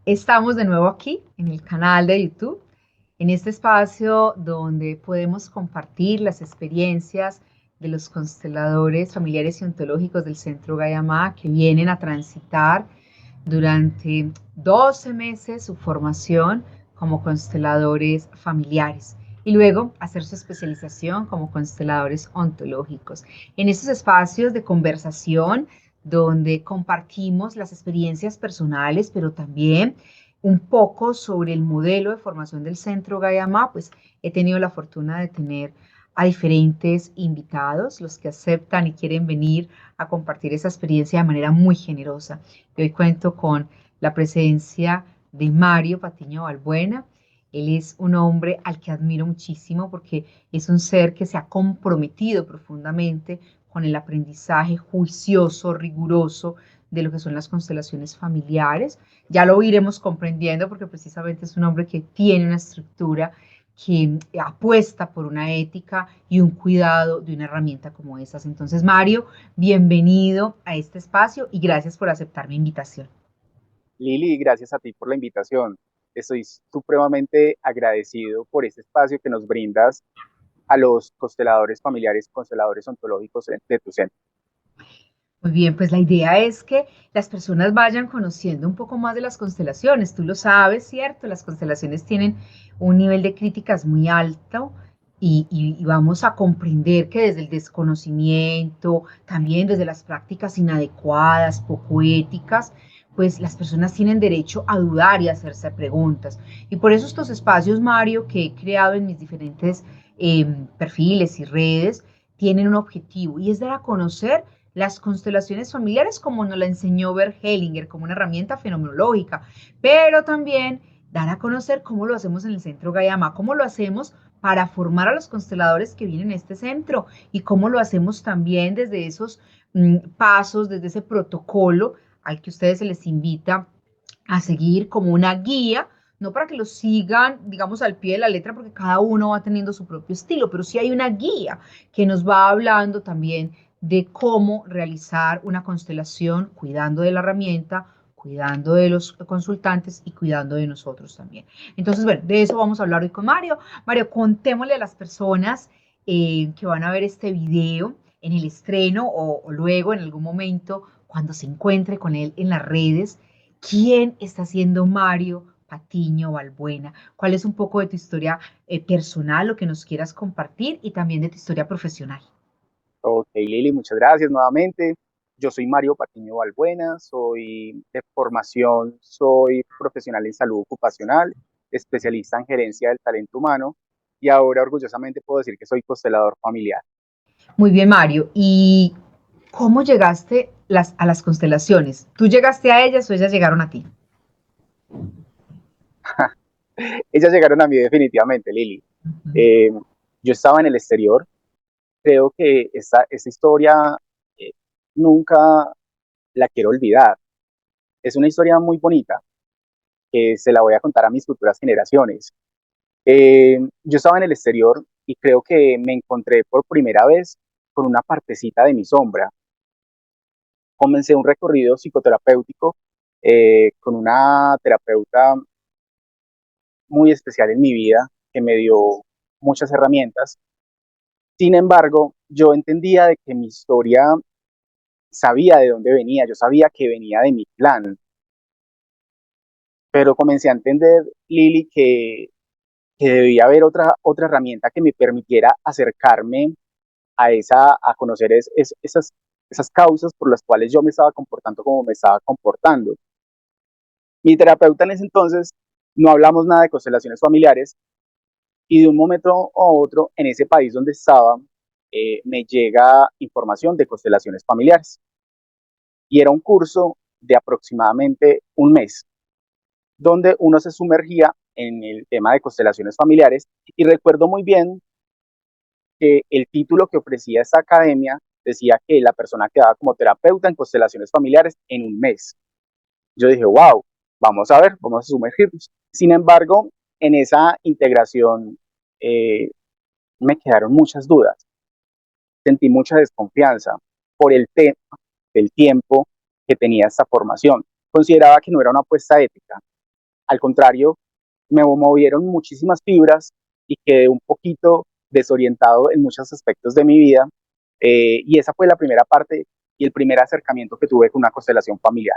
Estamos de nuevo aquí en el canal de YouTube, en este espacio donde podemos compartir las experiencias de los consteladores familiares y ontológicos del Centro Gayamá que vienen a transitar durante 12 meses su formación como consteladores familiares y luego hacer su especialización como consteladores ontológicos. En estos espacios de conversación donde compartimos las experiencias personales, pero también un poco sobre el modelo de formación del Centro Gayamá, pues he tenido la fortuna de tener a diferentes invitados, los que aceptan y quieren venir a compartir esa experiencia de manera muy generosa. Y hoy cuento con la presencia de Mario Patiño Balbuena. Él es un hombre al que admiro muchísimo porque es un ser que se ha comprometido profundamente con el aprendizaje juicioso, riguroso de lo que son las constelaciones familiares. Ya lo iremos comprendiendo porque precisamente es un hombre que tiene una estructura que apuesta por una ética y un cuidado de una herramienta como esas. Entonces, Mario, bienvenido a este espacio y gracias por aceptar mi invitación. Lili, gracias a ti por la invitación. Estoy supremamente agradecido por este espacio que nos brindas a los consteladores familiares, consteladores ontológicos de tu centro. Muy bien, pues la idea es que las personas vayan conociendo un poco más de las constelaciones. Tú lo sabes, ¿cierto? Las constelaciones tienen un nivel de críticas muy alto y vamos a comprender que desde el desconocimiento, también desde las prácticas inadecuadas, poco éticas, pues las personas tienen derecho a dudar y a hacerse preguntas. Y por eso estos espacios, Mario, que he creado en mis diferentes perfiles y redes, tienen un objetivo y es dar a conocer las constelaciones familiares como nos la enseñó Bert Hellinger, como una herramienta fenomenológica, pero también dar a conocer cómo lo hacemos en el Centro Gayama, cómo lo hacemos para formar a los consteladores que vienen a este centro y cómo lo hacemos también desde esos pasos, desde ese protocolo al que ustedes se les invita a seguir como una guía, no para que lo sigan, digamos, al pie de la letra, porque cada uno va teniendo su propio estilo, pero sí hay una guía que nos va hablando también de cómo realizar una constelación cuidando de la herramienta, cuidando de los consultantes y cuidando de nosotros también. Entonces, bueno, de eso vamos a hablar hoy con Mario. Mario, contémosle a las personas que van a ver este video en el estreno o luego en algún momento cuando se encuentre con él en las redes, quién está siendo Mario Patiño Balbuena, cuál es un poco de tu historia personal, lo que nos quieras compartir y también de tu historia profesional. Ok, Lili, muchas gracias nuevamente. Yo soy Mario Patiño Balbuena, soy de formación, soy profesional en salud ocupacional, especialista en gerencia del talento humano y ahora orgullosamente puedo decir que soy constelador familiar. Muy bien, Mario. ¿Y cómo llegaste a las constelaciones? ¿Tú llegaste a ellas o ellas llegaron a ti? Ellas llegaron a mí definitivamente, Lili. Ujú. Eh, yo estaba en el exterior. Creo que esta historia eh, nunca la quiero olvidar. Es una historia muy bonita que se la voy a contar a mis futuras generaciones. Yo estaba en el exterior y creo que me encontré por primera vez con una partecita de mi sombra. Comencé un recorrido psicoterapéutico con una terapeuta muy especial en mi vida que me dio muchas herramientas. Sin embargo, yo entendía de que mi historia sabía de dónde venía, yo sabía que venía de mi plan, pero comencé a entender, Lili, que debía haber otra herramienta que me permitiera acercarme a conocer esas causas por las cuales yo me estaba comportando como me estaba comportando. Mi terapeuta en ese entonces no hablamos nada de constelaciones familiares y de un momento a otro en ese país donde estaba me llega información de constelaciones familiares y era un curso de aproximadamente un mes donde uno se sumergía en el tema de constelaciones familiares y recuerdo muy bien que el título que ofrecía esta academia decía que la persona quedaba como terapeuta en constelaciones familiares en un mes. Yo dije, wow, vamos a ver, vamos a sumergirnos. Sin embargo, en esa integración eh, me quedaron muchas dudas, sentí mucha desconfianza por el tema del tiempo que tenía esta formación. Consideraba que no era una apuesta ética. al contrario, me movieron muchísimas fibras y quedé un poquito desorientado en muchos aspectos de mi vida. Y esa fue la primera parte y el primer acercamiento que tuve con una constelación familiar.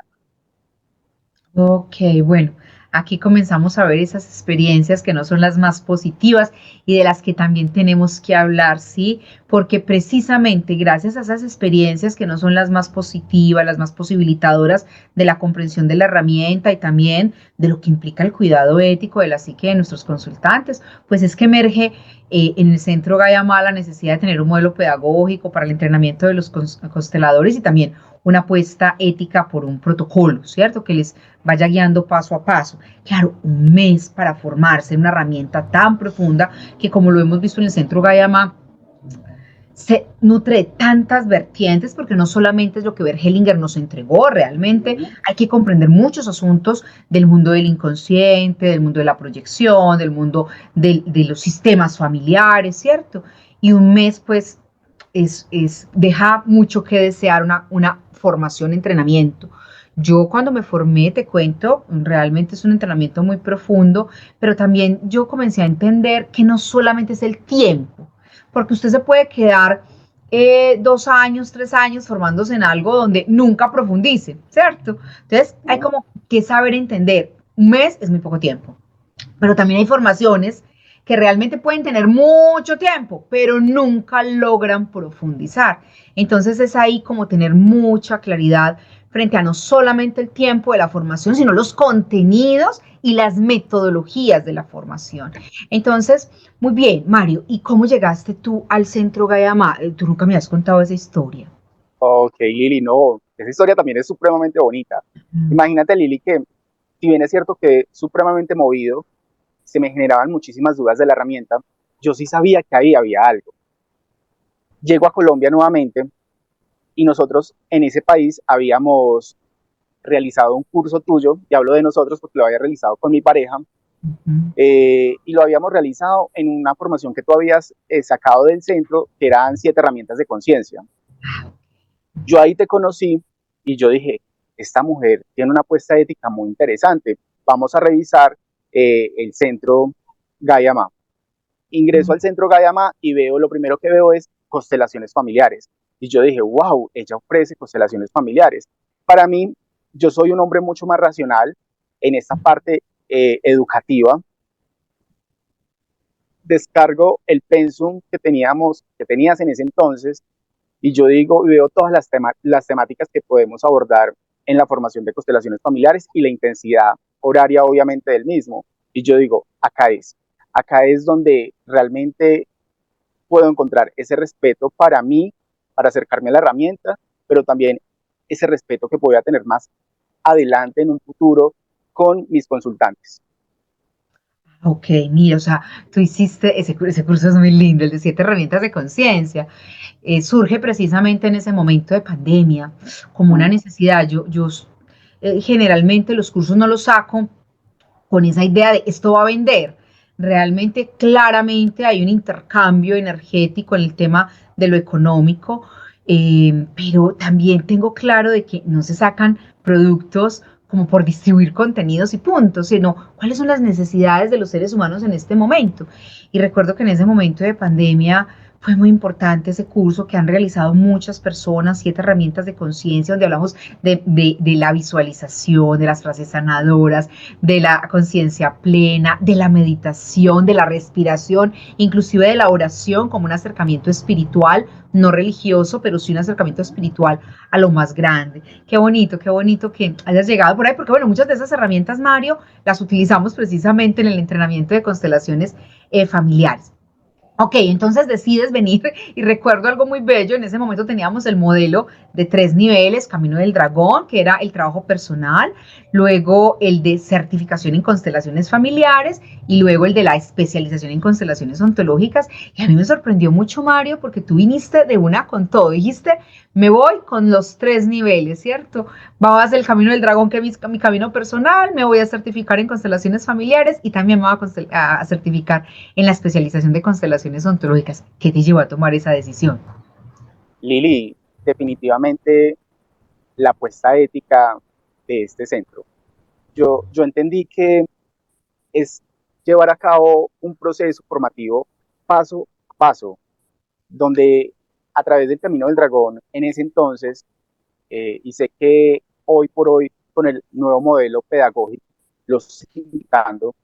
Ok, bueno, aquí comenzamos a ver esas experiencias que no son las más positivas y de las que también tenemos que hablar, ¿sí? Porque precisamente gracias a esas experiencias que no son las más positivas, las más posibilitadoras de la comprensión de la herramienta y también de lo que implica el cuidado ético de la psique de nuestros consultantes, pues es que emerge en el centro Gayama la necesidad de tener un modelo pedagógico para el entrenamiento de los consteladores y también una apuesta ética por un protocolo, ¿cierto? Que les vaya guiando paso a paso. Claro, un mes para formarse en una herramienta tan profunda que, como lo hemos visto en el centro Gayama, se nutre de tantas vertientes, porque no solamente es lo que Bert Hellinger nos entregó, realmente hay que comprender muchos asuntos del mundo del inconsciente, del mundo de la proyección, del mundo de los sistemas familiares, ¿cierto? Y un mes, pues, deja mucho que desear una formación, entrenamiento. Yo cuando me formé, te cuento, realmente es un entrenamiento muy profundo, pero también yo comencé a entender que no solamente es el tiempo, porque usted se puede quedar 2 años, 3 años formándose en algo donde nunca profundice, ¿cierto? Entonces hay como que saber entender, un mes es muy poco tiempo, pero también hay formaciones que realmente pueden tener mucho tiempo, pero nunca logran profundizar. Entonces es ahí como tener mucha claridad frente a no solamente el tiempo de la formación, sino los contenidos y las metodologías de la formación. Entonces, muy bien, Mario, ¿y cómo llegaste tú al Centro Gayama? Tú nunca me has contado esa historia. Ok, Lili, no, esa historia también es supremamente bonita. Mm. Imagínate, Lili, que si bien es cierto que supremamente movido, se me generaban muchísimas dudas de la herramienta, yo sí sabía que ahí había algo. Llego a Colombia nuevamente y nosotros en ese país habíamos realizado un curso tuyo, y hablo de nosotros porque lo había realizado con mi pareja, Ujú. y lo habíamos realizado en una formación que tú habías sacado del centro, que eran 7 herramientas de conciencia. Yo ahí te conocí y yo dije, esta mujer tiene una apuesta ética muy interesante, vamos a revisar el centro Gayama. Ingreso al centro Gayama y veo, lo primero que veo es constelaciones familiares. Y yo dije, wow, ella ofrece constelaciones familiares. Para mí, yo soy un hombre mucho más racional en esta parte educativa. Descargo el pensum que tenías en ese entonces, y yo digo, veo todas las temáticas que podemos abordar en la formación de constelaciones familiares y la intensidad horaria, obviamente, del mismo. Y yo digo, acá es donde realmente puedo encontrar ese respeto para mí, para acercarme a la herramienta, pero también ese respeto que voy a tener más adelante en un futuro con mis consultantes. Ok, mira, o sea, tú hiciste, ese curso es muy lindo, el de 7 herramientas de conciencia. Surge precisamente en ese momento de pandemia, como una necesidad. Yo generalmente los cursos no los saco con esa idea de esto va a vender. Realmente, claramente hay un intercambio energético en el tema de lo económico, pero también tengo claro de que no se sacan productos como por distribuir contenidos y puntos, sino cuáles son las necesidades de los seres humanos en este momento. Y recuerdo que en ese momento de pandemia fue muy importante ese curso que han realizado muchas personas, 7 herramientas de conciencia, donde hablamos de la visualización, de las frases sanadoras, de la conciencia plena, de la meditación, de la respiración, inclusive de la oración como un acercamiento espiritual, no religioso, pero sí un acercamiento espiritual a lo más grande. Qué bonito que hayas llegado por ahí, porque bueno, muchas de esas herramientas, Mario, las utilizamos precisamente en el entrenamiento de constelaciones familiares. Ok, entonces decides venir y recuerdo algo muy bello. En ese momento teníamos el modelo de 3 niveles, Camino del Dragón, que era el trabajo personal, luego el de certificación en constelaciones familiares y luego el de la especialización en constelaciones ontológicas. Y a mí me sorprendió mucho, Mario, porque tú viniste de una con todo. Dijiste, me voy con los 3 niveles, ¿cierto? Vas del Camino del Dragón, que es mi camino personal, me voy a certificar en constelaciones familiares y también me voy a certificar en la especialización de constelaciones ontológicas. ¿Qué te llevó a tomar esa decisión? Lili, definitivamente la apuesta ética de este centro. Yo entendí que es llevar a cabo un proceso formativo paso a paso, donde a través del Camino del Dragón, en ese entonces, y sé que hoy por hoy, con el nuevo modelo pedagógico, los estoy invitando,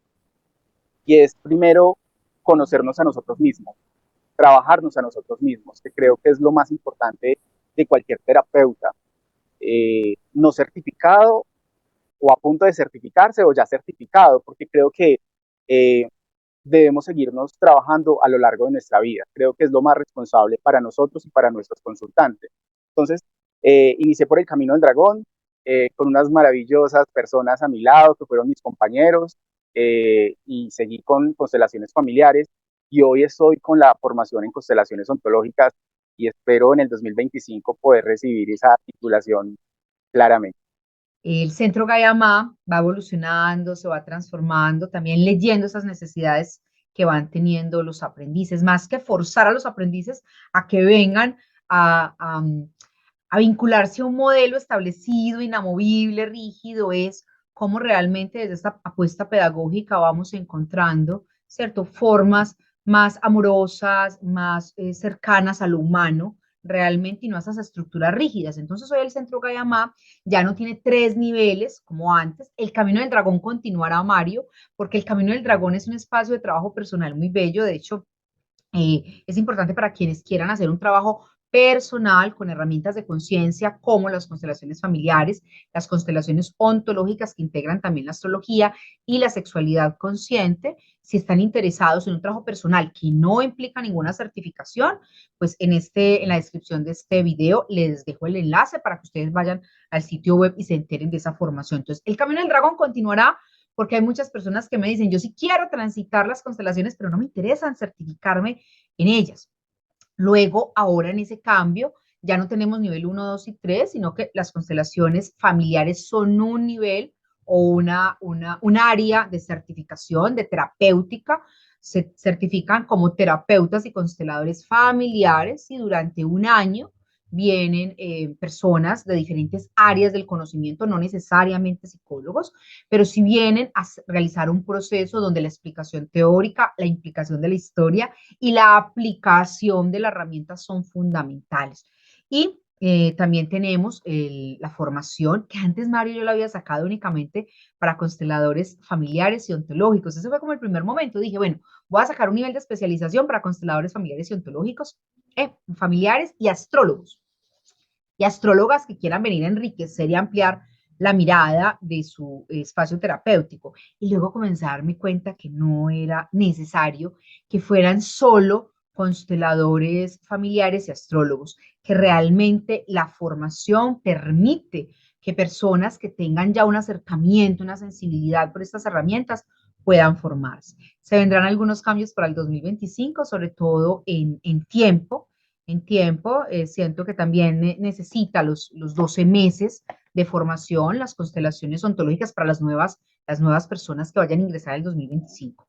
y es primero conocernos a nosotros mismos, trabajarnos a nosotros mismos, que creo que es lo más importante de cualquier terapeuta, no certificado o a punto de certificarse o ya certificado, porque creo que eh, debemos seguirnos trabajando a lo largo de nuestra vida. Creo que es lo más responsable para nosotros y para nuestros consultantes. Entonces, inicié por el Camino del Dragón, con unas maravillosas personas a mi lado, que fueron mis compañeros, y seguí con constelaciones familiares, y hoy estoy con la formación en constelaciones ontológicas, y espero en el 2025 poder recibir esa titulación claramente. El centro Gayamá va evolucionando, se va transformando, también leyendo esas necesidades que van teniendo los aprendices, más que forzar a los aprendices a que vengan a vincularse a un modelo establecido, inamovible, rígido, es cómo realmente desde esta apuesta pedagógica vamos encontrando, ¿cierto? Formas más amorosas, más cercanas a lo humano realmente y no a esas estructuras rígidas. Entonces hoy el Centro Gayamá ya no tiene tres niveles como antes. El Camino del Dragón continuará, Mario, porque el Camino del Dragón es un espacio de trabajo personal muy bello. De hecho, es importante para quienes quieran hacer un trabajo personal con herramientas de conciencia como las constelaciones familiares, las constelaciones ontológicas que integran también la astrología y la sexualidad consciente. Si están interesados en un trabajo personal que no implica ninguna certificación, pues en la descripción de este video les dejo el enlace para que ustedes vayan al sitio web y se enteren de esa formación. Entonces, el Camino del Dragón continuará porque hay muchas personas que me dicen, yo sí quiero transitar las constelaciones, pero no me interesan certificarme en ellas. Luego, ahora en ese cambio, ya no tenemos nivel uno, 2 y 3, sino que las constelaciones familiares son un nivel o un área de certificación, de terapéutica. Se certifican como terapeutas y consteladores familiares y durante un año vienen personas de diferentes áreas del conocimiento, no necesariamente psicólogos, pero si vienen a realizar un proceso donde la explicación teórica, la implicación de la historia y la aplicación de la herramienta son fundamentales. Y también tenemos la formación, que antes Mario yo la había sacado únicamente para consteladores familiares y ontológicos. Ese fue como el primer momento. Dije, bueno, voy a sacar un nivel de especialización para consteladores familiares y ontológicos, familiares y astrólogas que quieran venir a enriquecer y ampliar la mirada de su espacio terapéutico. Y luego comencé a darme cuenta que no era necesario que fueran solo consteladores familiares y astrólogos, que realmente la formación permite que personas que tengan ya un acercamiento, una sensibilidad por estas herramientas puedan formarse. Se vendrán algunos cambios para el 2025, sobre todo en tiempo. Siento que también necesita los 12 meses de formación, las constelaciones ontológicas para las nuevas personas que vayan a ingresar en el 2025.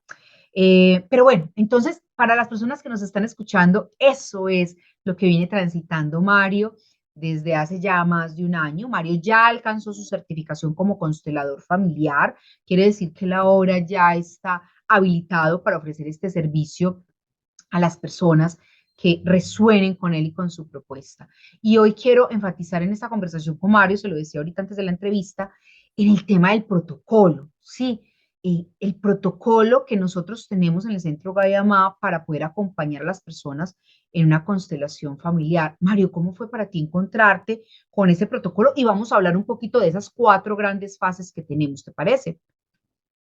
Pero bueno, entonces, para las personas que nos están escuchando, eso es lo que viene transitando Mario desde hace ya más de un año. Mario ya alcanzó su certificación como constelador familiar, quiere decir que la obra ya está habilitado para ofrecer este servicio a las personas que resuenen con él y con su propuesta. Y hoy quiero enfatizar en esta conversación con Mario, se lo decía ahorita antes de la entrevista, en el tema del protocolo, ¿sí? El protocolo que nosotros tenemos en el Centro Gayamá para poder acompañar a las personas en una constelación familiar. Mario, ¿cómo fue para ti encontrarte con ese protocolo? Y vamos a hablar un poquito de esas cuatro grandes fases que tenemos, ¿te parece?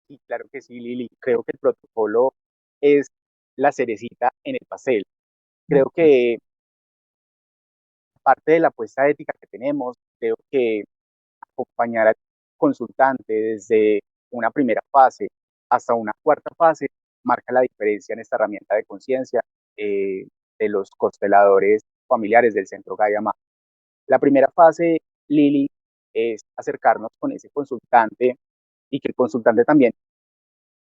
Y claro que sí, Lili, creo que el protocolo es la cerecita en el pastel. Creo que parte de la apuesta ética que tenemos, creo que acompañar al consultante desde una primera fase hasta una cuarta fase marca la diferencia en esta herramienta de conciencia, de los consteladores familiares del Centro Gayama. La primera fase, Lili, es acercarnos con ese consultante y que el consultante también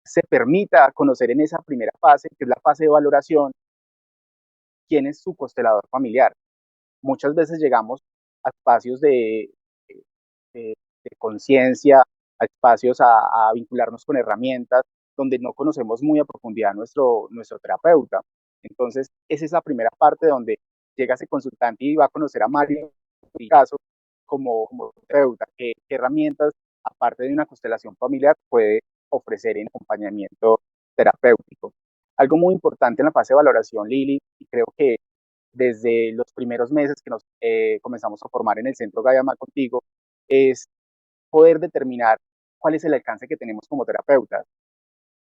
se permita conocer en esa primera fase, que es la fase de valoración, quién es su constelador familiar. Muchas veces llegamos a espacios de conciencia, a espacios a vincularnos con herramientas, donde no conocemos muy a profundidad nuestro terapeuta. Entonces, esa es la primera parte donde llega ese consultante y va a conocer a Mario, en mi caso, como terapeuta, qué herramientas, aparte de una constelación familiar, puede ofrecer en acompañamiento terapéutico. Algo muy importante en la fase de valoración, Lili, y creo que desde los primeros meses que nos comenzamos a formar en el Centro Gayama contigo, es poder determinar cuál es el alcance que tenemos como terapeutas.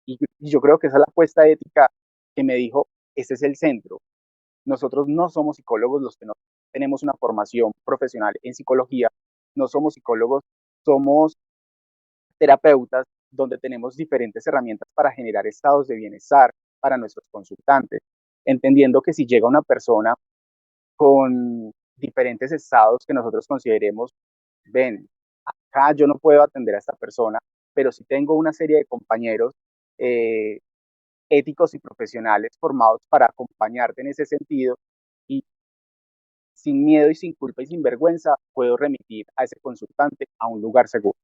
Y yo creo que esa es la apuesta ética que me dijo, este es el centro. Nosotros no somos psicólogos los que no tenemos una formación profesional en psicología, no somos psicólogos, somos terapeutas donde tenemos diferentes herramientas para generar estados de bienestar para nuestros consultantes, entendiendo que si llega una persona con diferentes estados que nosotros consideremos, ven, acá yo no puedo atender a esta persona, pero sí tengo una serie de compañeros eh, éticos y profesionales formados para acompañarte en ese sentido y sin miedo y sin culpa y sin vergüenza puedo remitir a ese consultante a un lugar seguro.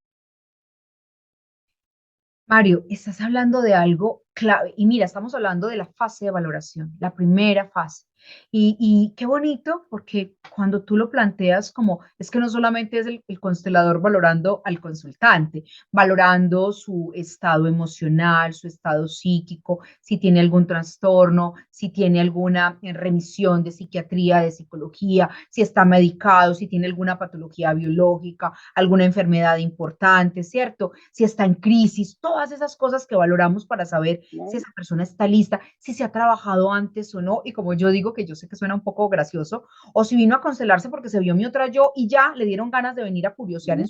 Mario, estás hablando de algo clave. Y mira, estamos hablando de la fase de valoración, la primera fase. Y qué bonito, porque cuando tú lo planteas como, es que no solamente es el constelador valorando al consultante, valorando su estado emocional, su estado psíquico, si tiene algún trastorno, si tiene alguna remisión de psiquiatría, de psicología, si está medicado, si tiene alguna patología biológica, alguna enfermedad importante, ¿cierto? Si está en crisis, todas esas cosas que valoramos para saber si ¿No? esa persona está lista, si se ha trabajado antes o no, y como yo digo, que yo sé que suena un poco gracioso, o si vino a constelarse porque se vio mi otra yo y ya le dieron ganas de venir a curiosear ¿No?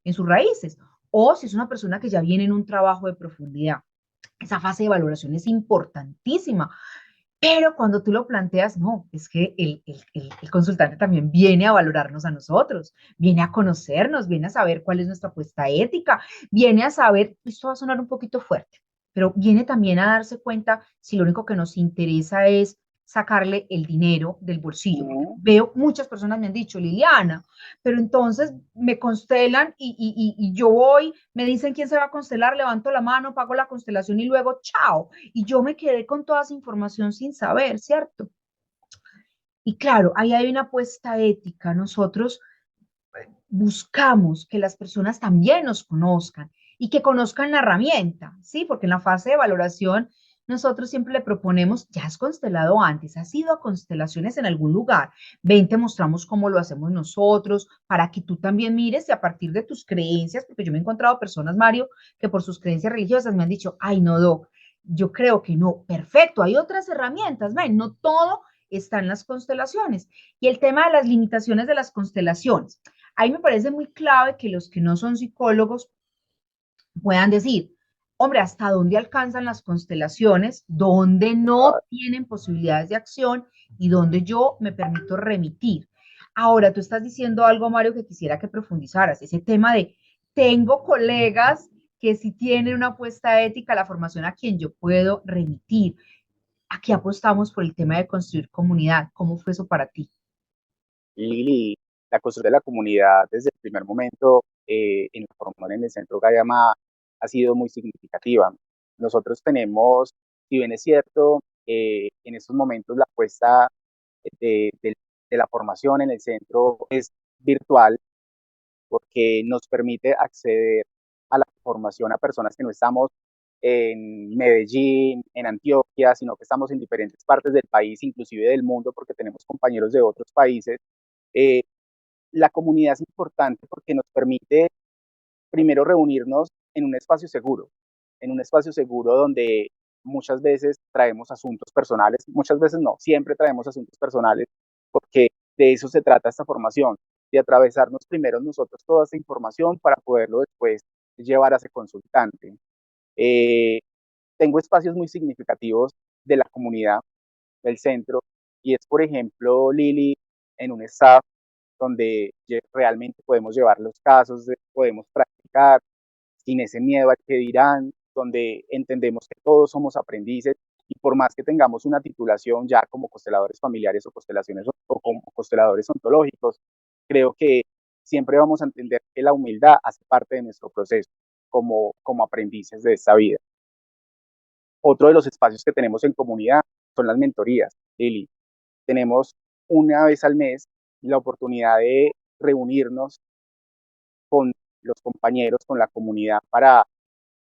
en sus raíces, o si es una persona que ya viene en un trabajo de profundidad. Esa fase de valoración es importantísima, pero cuando tú lo planteas, no, es que el consultante también viene a valorarnos a nosotros, viene a conocernos, viene a saber cuál es nuestra apuesta ética, viene a saber, esto va a sonar un poquito fuerte, pero viene también a darse cuenta si lo único que nos interesa es sacarle el dinero del bolsillo, porque ¿No? veo muchas personas me han dicho, Liliana, pero entonces me constelan y yo voy, me dicen quién se va a constelar, levanto la mano, pago la constelación y luego, chao, y yo me quedé con toda esa información sin saber, ¿cierto? Y claro, ahí hay una apuesta ética. Nosotros buscamos que las personas también nos conozcan y que conozcan la herramienta, ¿sí? Porque en la fase de valoración nosotros siempre le proponemos, ya has constelado antes, has ido a constelaciones en algún lugar, ven, te mostramos cómo lo hacemos nosotros, para que tú también mires y a partir de tus creencias, porque yo me he encontrado personas, Mario, que por sus creencias religiosas me han dicho, ay, no, Doc, yo creo que no, perfecto, hay otras herramientas, ven, no todo está en las constelaciones. Y el tema de las limitaciones de las constelaciones. Ahí me parece muy clave que los que no son psicólogos puedan decir, hombre, ¿hasta dónde alcanzan las constelaciones? ¿Dónde no tienen posibilidades de acción? Y dónde yo me permito remitir. Ahora, tú estás diciendo algo, Mario, que quisiera que profundizaras, ese tema de, tengo colegas que sí tienen una apuesta ética a la formación a quien yo puedo remitir. Aquí apostamos por el tema de construir comunidad. ¿Cómo fue eso para ti? Lili, la construcción de la comunidad desde el primer momento en la formación en el Centro Gayama ha sido muy significativa. Nosotros tenemos, si bien es cierto, en estos momentos la apuesta de la formación en el centro es virtual porque nos permite acceder a la formación a personas que no estamos en Medellín, en Antioquia, sino que estamos en diferentes partes del país, inclusive del mundo, porque tenemos compañeros de otros países. Eh, la comunidad es importante porque nos permite primero reunirnos en un espacio seguro donde muchas veces traemos asuntos personales, muchas veces no, siempre traemos asuntos personales, porque de eso se trata esta formación, de atravesarnos primero nosotros toda esta información para poderlo después llevar a ese consultante. Eh, tengo espacios muy significativos de la comunidad, del centro, y es, por ejemplo, Lili, en un staff donde realmente podemos llevar los casos, podemos practicar sin ese miedo al que dirán, donde entendemos que todos somos aprendices y por más que tengamos una titulación ya como consteladores familiares o constelaciones o como consteladores ontológicos, creo que siempre vamos a entender que la humildad hace parte de nuestro proceso como aprendices de esta vida. Otro de los espacios que tenemos en comunidad son las mentorías, Lili. Tenemos una vez al mes la oportunidad de reunirnos con los compañeros, con la comunidad para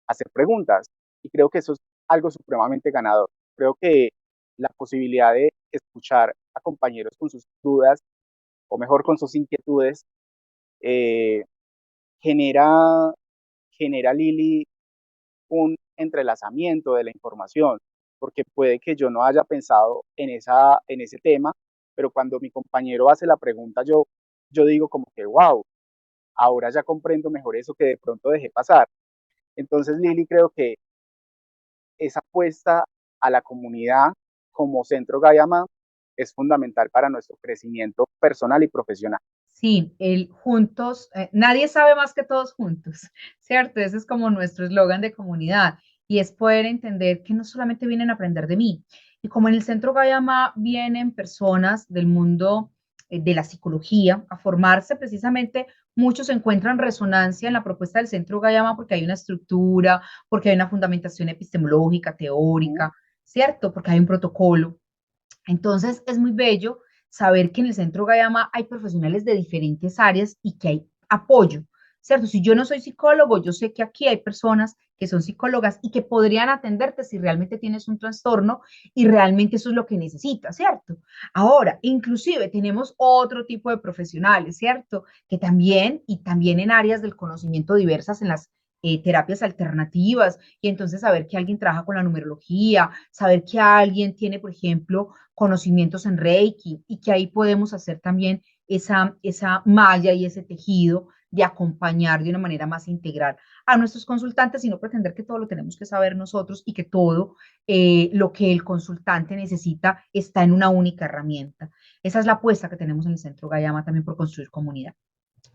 hacer preguntas. Y creo que eso es algo supremamente ganador. Creo que la posibilidad de escuchar a compañeros con sus dudas, o mejor con sus inquietudes, eh, genera, genera, Lili, un entrelazamiento de la información, porque puede que yo no haya pensado en ese tema, pero cuando mi compañero hace la pregunta, yo digo como que, wow, ahora ya comprendo mejor eso que de pronto dejé pasar. Entonces, Lili, creo que esa apuesta a la comunidad como centro Gayama es fundamental para nuestro crecimiento personal y profesional. Sí, el juntos, nadie sabe más que todos juntos, ¿cierto? Ese es como nuestro eslogan de comunidad y es poder entender que no solamente vienen a aprender de mí. Y como en el Centro Gayama vienen personas del mundo de la psicología a formarse precisamente, muchos encuentran resonancia en la propuesta del Centro Gayama porque hay una estructura, porque hay una fundamentación epistemológica, teórica, ¿cierto? Porque hay un protocolo. Entonces, es muy bello saber que en el Centro Gayama hay profesionales de diferentes áreas y que hay apoyo, ¿cierto? Si yo no soy psicólogo, yo sé que aquí hay personas que son psicólogas y que podrían atenderte si realmente tienes un trastorno y realmente eso es lo que necesitas, ¿cierto? Ahora, inclusive tenemos otro tipo de profesionales, ¿cierto? Que también, y también en áreas del conocimiento diversas en las terapias alternativas, y entonces saber que alguien trabaja con la numerología, saber que alguien tiene, por ejemplo, conocimientos en Reiki y que ahí podemos hacer también esa malla y ese tejido de acompañar de una manera más integral a nuestros consultantes y no pretender que todo lo tenemos que saber nosotros y que todo lo que el consultante necesita está en una única herramienta. Esa es la apuesta que tenemos en el Centro Gayama también por construir comunidad.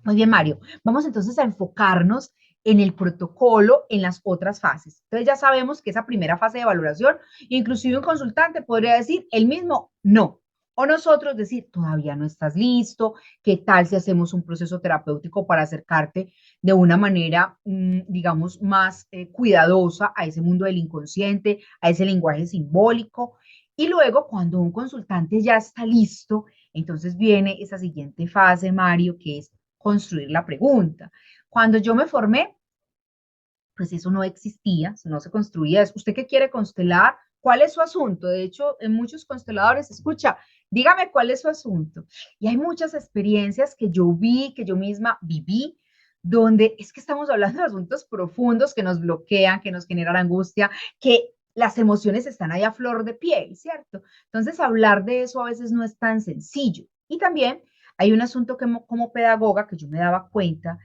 Muy bien, Mario. Vamos entonces a enfocarnos en el protocolo en las otras fases. Entonces ya sabemos que esa primera fase de valoración, inclusive un consultante podría decir el mismo no. O nosotros decir, todavía no estás listo, ¿qué tal si hacemos un proceso terapéutico para acercarte de una manera, digamos, más cuidadosa a ese mundo del inconsciente, a ese lenguaje simbólico? Y luego, cuando un consultante ya está listo, entonces viene esa siguiente fase, Mario, que es construir la pregunta. Cuando yo me formé, pues eso no existía, no se construía. ¿Usted qué quiere constelar? ¿Cuál es su asunto? De hecho, en muchos consteladores, escucha, dígame cuál es su asunto. Y hay muchas experiencias que yo vi, que yo misma viví, donde es que estamos hablando de asuntos profundos que nos bloquean, que nos generan angustia, que las emociones están ahí a flor de piel, ¿cierto? Entonces, hablar de eso a veces no es tan sencillo. Y también hay un asunto que como pedagoga que yo me daba cuenta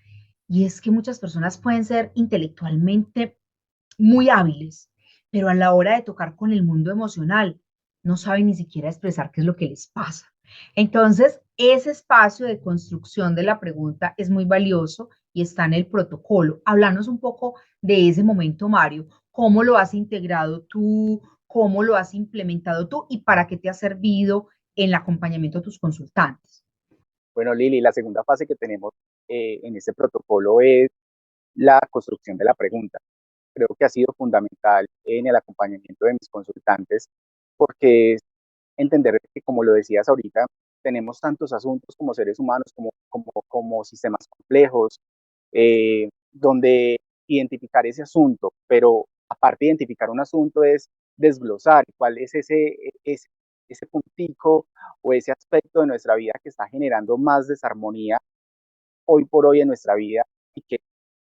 y es que muchas personas pueden ser intelectualmente muy hábiles, pero a la hora de tocar con el mundo emocional, no saben ni siquiera expresar qué es lo que les pasa. Entonces, ese espacio de construcción de la pregunta es muy valioso y está en el protocolo. Háblanos un poco de ese momento, Mario. ¿Cómo lo has integrado tú? ¿Cómo lo has implementado tú? ¿Y para qué te ha servido en el acompañamiento a tus consultantes? Bueno, Lili, la segunda fase que tenemos en este protocolo es la construcción de la pregunta. Creo que ha sido fundamental en el acompañamiento de mis consultantes porque es entender que, como lo decías ahorita, tenemos tantos asuntos como seres humanos, como sistemas complejos, donde identificar ese asunto, pero aparte de identificar un asunto es desglosar cuál es ese puntico o ese aspecto de nuestra vida que está generando más desarmonía hoy por hoy en nuestra vida y que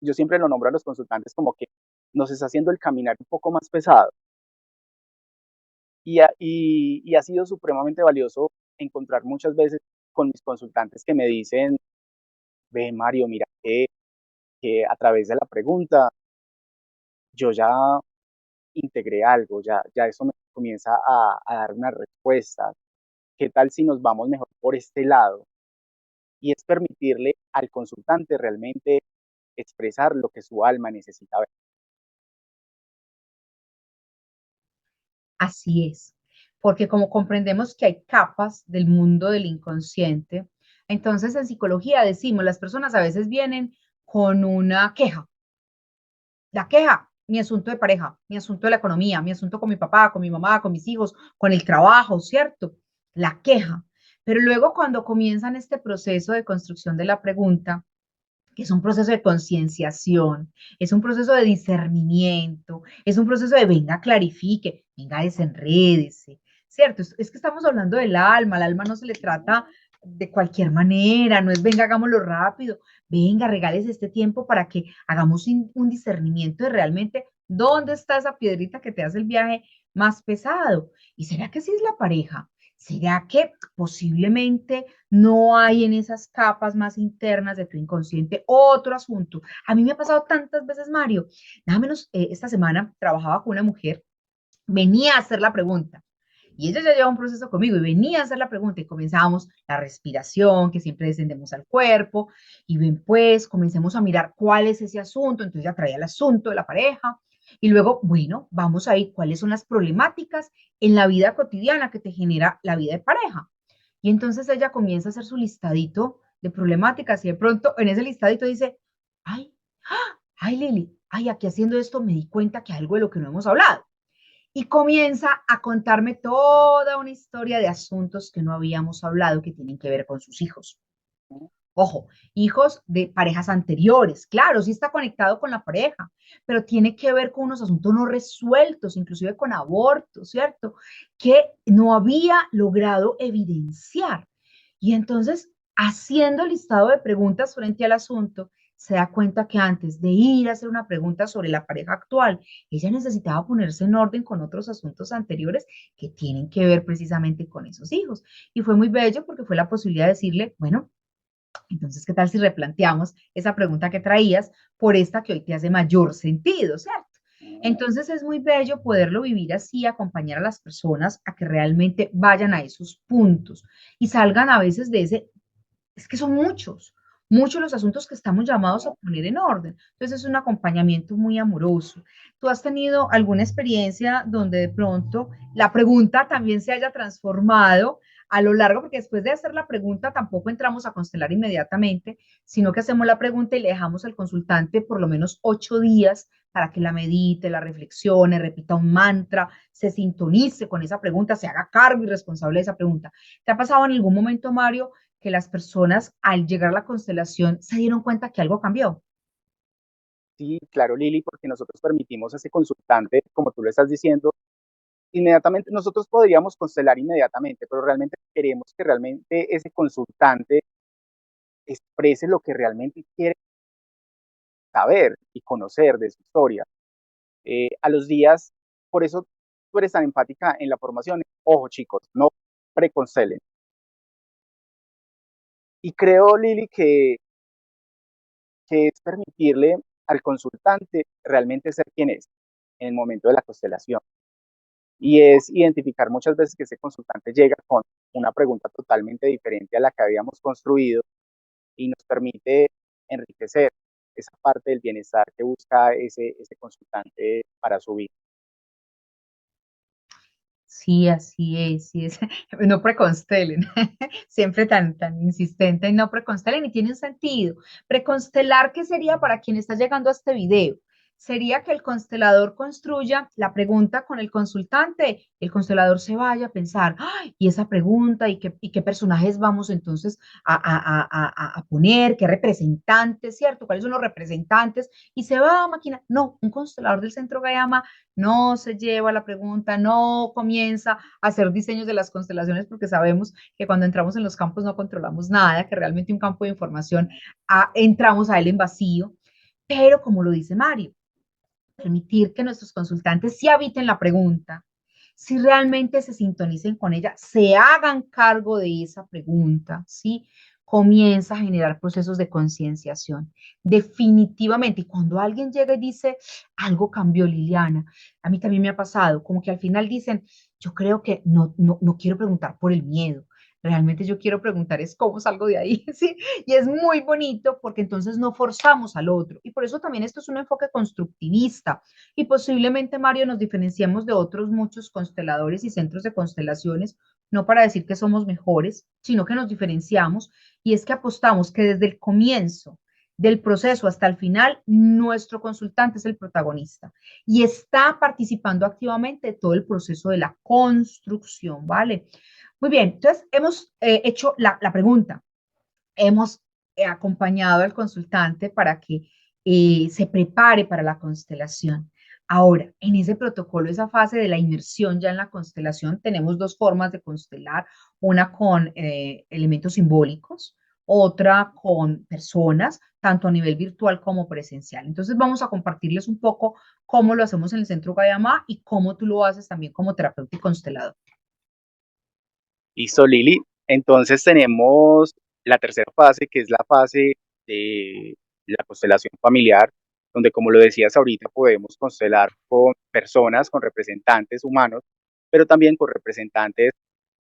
yo siempre lo nombro a los consultantes como que nos está haciendo el caminar un poco más pesado. Y ha sido supremamente valioso encontrar muchas veces con mis consultantes que me dicen, ve Mario, mira que a través de la pregunta yo ya integré algo, ya eso me comienza a dar una respuesta. ¿Qué tal si nos vamos mejor por este lado? Y es permitirle al consultante realmente expresar lo que su alma necesita ver. Así es, porque como comprendemos que hay capas del mundo del inconsciente, entonces en psicología decimos, las personas a veces vienen con una queja, la queja. mi asunto de pareja, mi asunto de la economía, mi asunto con mi papá, con mi mamá, con mis hijos, con el trabajo, ¿cierto? La queja. Pero luego cuando comienzan este proceso de construcción de la pregunta, que es un proceso de concienciación, es un proceso de discernimiento, es un proceso de venga, clarifique, venga, desenrédese, ¿cierto? Es que estamos hablando del alma, al alma no se le trata de cualquier manera, no es venga, hagámoslo rápido, venga, regales este tiempo para que hagamos un discernimiento de realmente dónde está esa piedrita que te hace el viaje más pesado. ¿Y será que sí es la pareja? ¿Será que posiblemente no hay en esas capas más internas de tu inconsciente otro asunto? A mí me ha pasado tantas veces, Mario. Nada menos, esta semana trabajaba con una mujer, venía a hacer la pregunta. Y ella ya lleva un proceso conmigo y venía a hacer la pregunta y comenzábamos la respiración, que siempre descendemos al cuerpo, y ven pues, comencemos a mirar cuál es ese asunto. Entonces ya traía el asunto de la pareja, y luego, bueno, vamos a ir cuáles son las problemáticas en la vida cotidiana que te genera la vida de pareja. Y entonces ella comienza a hacer su listadito de problemáticas y de pronto en ese listadito dice, ay, ay Lili, ay, aquí haciendo esto me di cuenta que algo de lo que no hemos hablado. Y comienza a contarme toda una historia de asuntos que no habíamos hablado que tienen que ver con sus hijos. Ojo, hijos de parejas anteriores, claro, sí está conectado con la pareja, pero tiene que ver con unos asuntos no resueltos, inclusive con aborto, ¿cierto? Que no había logrado evidenciar. Y entonces, haciendo el listado de preguntas frente al asunto, se da cuenta que antes de ir a hacer una pregunta sobre la pareja actual, ella necesitaba ponerse en orden con otros asuntos anteriores que tienen que ver precisamente con esos hijos. Y fue muy bello porque fue la posibilidad de decirle, bueno, entonces, ¿qué tal si replanteamos esa pregunta que traías por esta que hoy te hace mayor sentido, ¿cierto? Entonces es muy bello poderlo vivir así, acompañar a las personas a que realmente vayan a esos puntos y salgan a veces de ese, es que son muchos, muchos los asuntos que estamos llamados a poner en orden. Entonces es un acompañamiento muy amoroso. ¿Tú has tenido alguna experiencia donde de pronto la pregunta también se haya transformado a lo largo, porque después de hacer la pregunta tampoco entramos a constelar inmediatamente, sino que hacemos la pregunta y le dejamos al consultante por lo menos 8 días para que la medite, la reflexione, repita un mantra, se sintonice con esa pregunta, se haga cargo y responsable de esa pregunta? ¿Te ha pasado en algún momento, Mario, que las personas al llegar a la constelación se dieron cuenta que algo cambió? Sí, claro, Lili, porque nosotros permitimos a ese consultante, como tú lo estás diciendo, inmediatamente, nosotros podríamos constelar inmediatamente, pero realmente queremos que realmente ese consultante exprese lo que realmente quiere saber y conocer de su historia. A los días, por eso tú eres tan empática en la formación. Ojo, chicos, no preconstelen. Y creo, Lili, que es permitirle al consultante realmente ser quien es en el momento de la constelación. Y es identificar muchas veces que ese consultante llega con una pregunta totalmente diferente a la que habíamos construido y nos permite enriquecer esa parte del bienestar que busca ese consultante para su vida. Sí, así es, sí es. No preconstelen, siempre tan insistente en no preconstelen y tiene un sentido. Preconstelar, ¿qué sería para quien está llegando a este video? Sería que el constelador construya la pregunta con el consultante, el constelador se vaya a pensar, "Ay, y esa pregunta, y qué personajes vamos entonces a poner, qué representantes, ¿cierto? ¿Cuáles son los representantes? Y se va a máquina. No, un constelador del centro Gayama no se lleva la pregunta, no comienza a hacer diseños de las constelaciones porque sabemos que cuando entramos en los campos no controlamos nada, que realmente un campo de información entramos a él en vacío, pero como lo dice Mario, permitir que nuestros consultantes sí habiten la pregunta, si realmente se sintonicen con ella, se hagan cargo de esa pregunta, ¿sí? Comienza a generar procesos de concienciación. Definitivamente, y cuando alguien llega y dice, algo cambió, Liliana, a mí también me ha pasado, como que al final dicen, yo creo que no quiero preguntar por el miedo, realmente yo quiero preguntar es cómo salgo de ahí, ¿sí? Y es muy bonito porque entonces no forzamos al otro. Y por eso también esto es un enfoque constructivista. Y posiblemente, Mario, nos diferenciamos de otros muchos consteladores y centros de constelaciones, no para decir que somos mejores, sino que nos diferenciamos y es que apostamos que desde el comienzo del proceso hasta el final, nuestro consultante es el protagonista y está participando activamente de todo el proceso de la construcción, ¿vale? Muy bien, entonces hemos hecho la pregunta, hemos acompañado al consultante para que se prepare para la constelación. Ahora, en ese protocolo, esa fase de la inmersión ya en la constelación, tenemos dos formas de constelar, una con elementos simbólicos, otra con personas, tanto a nivel virtual como presencial. Entonces vamos a compartirles un poco cómo lo hacemos en el Centro Gayamá y cómo tú lo haces también como terapeuta y constelador. Listo, Lili. Entonces tenemos la tercera fase, que es la fase de la constelación familiar, donde, como lo decías ahorita, podemos constelar con personas, con representantes humanos, pero también con representantes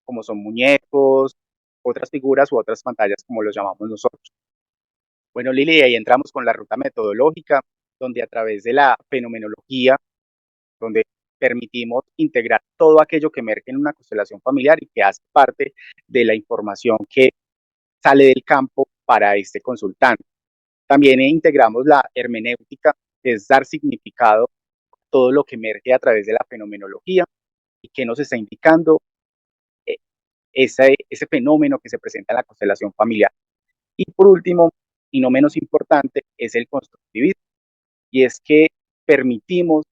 como son muñecos, otras figuras u otras pantallas, como los llamamos nosotros. Bueno, Lili, ahí entramos con la ruta metodológica, donde a través de la fenomenología, donde permitimos integrar todo aquello que emerge en una constelación familiar y que hace parte de la información que sale del campo para este consultante. También integramos la hermenéutica, que es dar significado a todo lo que emerge a través de la fenomenología y que nos está indicando eh, ese fenómeno que se presenta en la constelación familiar. Y por último, y no menos importante, es el constructivismo, y es que permitimos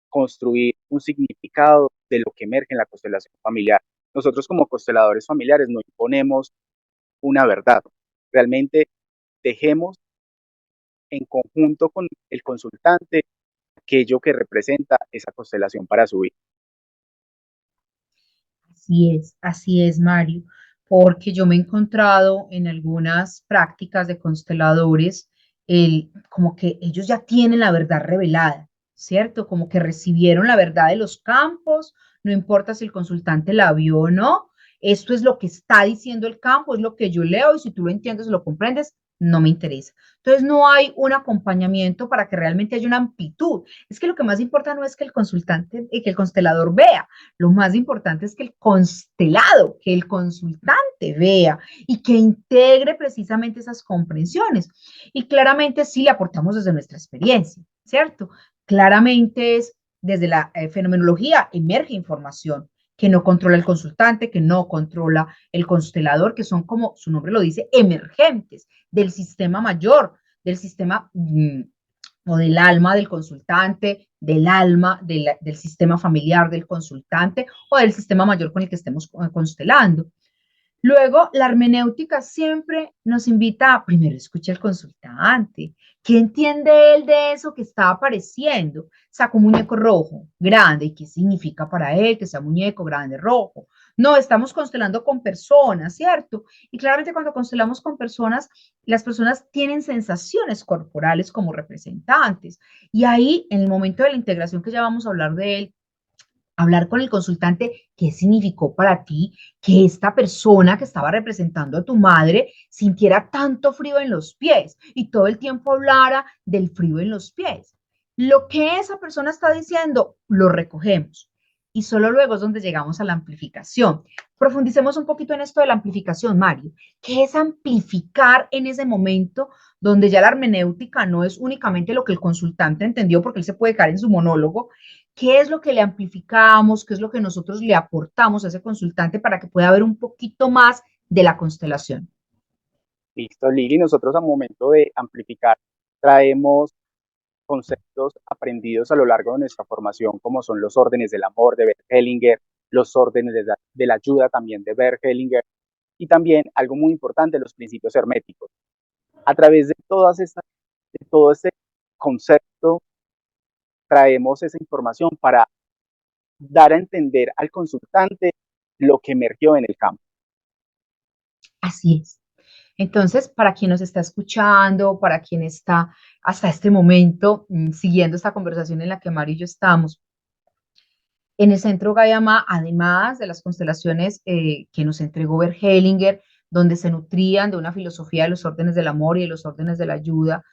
construir un significado de lo que emerge en la constelación familiar. Nosotros como consteladores familiares no imponemos una verdad, realmente dejemos en conjunto con el consultante aquello que representa esa constelación para su vida. Así es, Mario, porque yo me he encontrado en algunas prácticas de consteladores, como que ellos ya tienen la verdad revelada, ¿cierto? Como que recibieron la verdad de los campos, no importa si el consultante la vio o no, esto es lo que está diciendo el campo, es lo que yo leo y si tú lo entiendes o lo comprendes, no me interesa. Entonces no hay un acompañamiento para que realmente haya una amplitud. Es que lo que más importa no es que el consultante y que el constelador vea, lo más importante es que el constelado, que el consultante vea y que integre precisamente esas comprensiones. Y claramente sí le aportamos desde nuestra experiencia, ¿cierto? Claramente es desde la fenomenología emerge información que no controla el consultante, que no controla el constelador, que son como su nombre lo dice, emergentes del sistema mayor, del sistema o del alma del consultante, del alma del sistema familiar del consultante o del sistema mayor con el que estemos constelando. Luego, la hermenéutica siempre nos invita a primero escuchar al consultante. ¿Qué entiende él de eso que está apareciendo? Sacó un muñeco rojo, grande. ¿Y qué significa para él que sea muñeco grande, rojo? No, estamos constelando con personas, ¿cierto? Y claramente cuando constelamos con personas, las personas tienen sensaciones corporales como representantes. Y ahí, en el momento de la integración, que ya vamos a hablar de él, hablar con el consultante qué significó para ti que esta persona que estaba representando a tu madre sintiera tanto frío en los pies y todo el tiempo hablara del frío en los pies. Lo que esa persona está diciendo, lo recogemos. Y solo luego es donde llegamos a la amplificación. Profundicemos un poquito en esto de la amplificación, Mario. ¿Qué es amplificar en ese momento donde ya la hermenéutica no es únicamente lo que el consultante entendió, porque él se puede caer en su monólogo? ¿Qué es lo que le amplificamos? ¿Qué es lo que nosotros le aportamos a ese consultante para que pueda ver un poquito más de la constelación? Listo, Lili. Nosotros al momento de amplificar traemos conceptos aprendidos a lo largo de nuestra formación, como son los órdenes del amor de Bert Hellinger, los órdenes de la ayuda también de Bert Hellinger, y también algo muy importante, los principios herméticos. A través de de todo este concepto, traemos esa información para dar a entender al consultante lo que emergió en el campo. Así es. Entonces, para quien nos está escuchando, para quien está hasta este momento siguiendo esta conversación en la que Mario y yo estamos, en el Centro Gayama, además de las constelaciones que nos entregó Bert Hellinger, donde se nutrían de una filosofía de los órdenes del amor y de los órdenes de la ayuda,